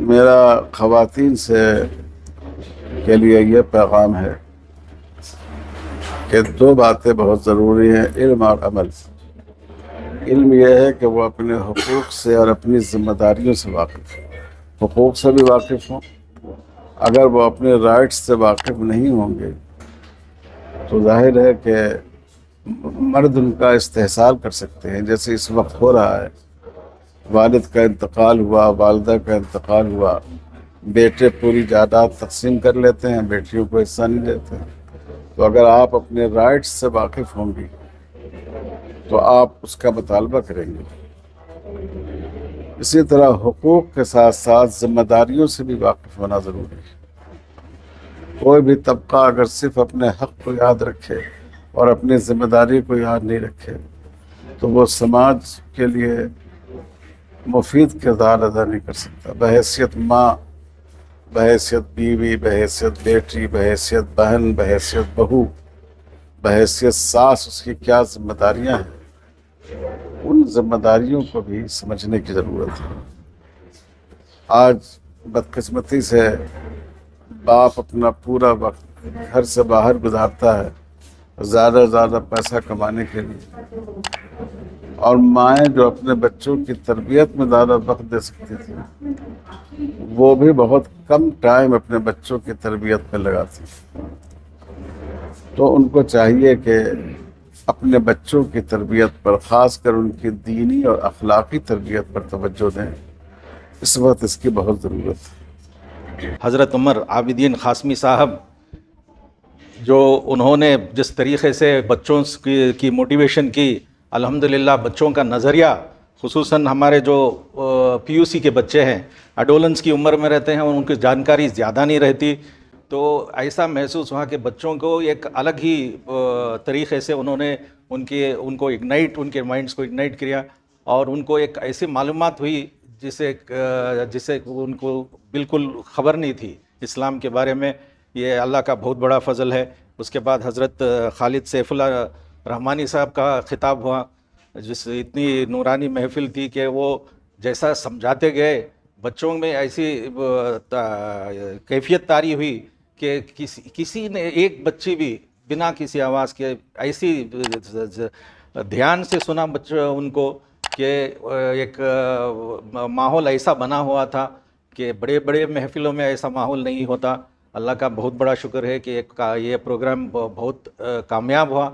میرا خواتین سے کے لیے یہ پیغام ہے کہ دو باتیں بہت ضروری ہیں، علم اور عمل۔ علم یہ ہے کہ وہ اپنے حقوق سے اور اپنی ذمہ داریوں سے واقف ہوں، حقوق سے بھی واقف ہوں۔ اگر وہ اپنے رائٹس سے واقف نہیں ہوں گے تو ظاہر ہے کہ مرد ان کا استحصال کر سکتے ہیں، جیسے اس وقت ہو رہا ہے۔ والد کا انتقال ہوا، والدہ کا انتقال ہوا، بیٹے پوری جائیداد تقسیم کر لیتے ہیں، بیٹیوں کو حصہ نہیں دیتے۔ تو اگر آپ اپنے رائٹس سے واقف ہوں گی تو آپ اس کا مطالبہ کریں گے۔ اسی طرح حقوق کے ساتھ ساتھ ذمہ داریوں سے بھی واقف ہونا ضروری ہے۔ کوئی بھی طبقہ اگر صرف اپنے حق کو یاد رکھے اور اپنی ذمہ داری کو یاد نہیں رکھے تو وہ سماج کے لیے مفید کردار ادا نہیں کر سکتا۔ بحیثیت ماں، بحیثیت بیوی، بحیثیت بیٹی، بحیثیت بہن، بحیثیت بہو، بحیثیت ساس، اس کی کیا ذمہ داریاں ہیں، ان ذمہ داریوں کو بھی سمجھنے کی ضرورت ہے۔ آج بدقسمتی سے باپ اپنا پورا وقت گھر سے باہر گزارتا ہے زیادہ سے زیادہ پیسہ کمانے کے لیے، اور مائیں جو اپنے بچوں کی تربیت میں زیادہ وقت دے سکتی تھی وہ بھی بہت کم ٹائم اپنے بچوں کی تربیت میں لگاتی ہیں۔ تو ان کو چاہیے کہ اپنے بچوں کی تربیت پر، خاص کر ان کی دینی اور اخلاقی تربیت پر توجہ دیں۔ اس وقت اس کی بہت ضرورت ہے۔ حضرت عمر عابدین قاسمی صاحب، جو انہوں نے جس طریقے سے بچوں کی موٹیویشن کی، الحمدللہ بچوں کا نظریہ، خصوصاً ہمارے جو پی یو سی کے بچے ہیں، اڈولنس کی عمر میں رہتے ہیں اور ان کی جانکاری زیادہ نہیں رہتی، تو ایسا محسوس ہوا کہ بچوں کو ایک الگ ہی طریقے سے انہوں نے ان کو اگنائٹ، ان کے مائنڈز کو اگنائٹ کیا، اور ان کو ایک ایسی معلومات ہوئی جسے ان کو بالکل خبر نہیں تھی اسلام کے بارے میں۔ یہ اللہ کا بہت بڑا فضل ہے۔ اس کے بعد حضرت خالد سیف اللہ رحمانی صاحب کا خطاب ہوا، جس اتنی نورانی محفل تھی کہ وہ جیسا سمجھاتے گئے، بچوں میں ایسی کیفیت طاری ہوئی کہ کسی نے ایک بچی بھی بنا کسی آواز کے ایسی دھیان سے سنا بچوں ان کو کہ ایک ماحول ایسا بنا ہوا تھا کہ بڑے بڑے محفلوں میں ایسا ماحول نہیں ہوتا۔ اللہ کا بہت بڑا شکر ہے کہ یہ پروگرام بہت کامیاب ہوا،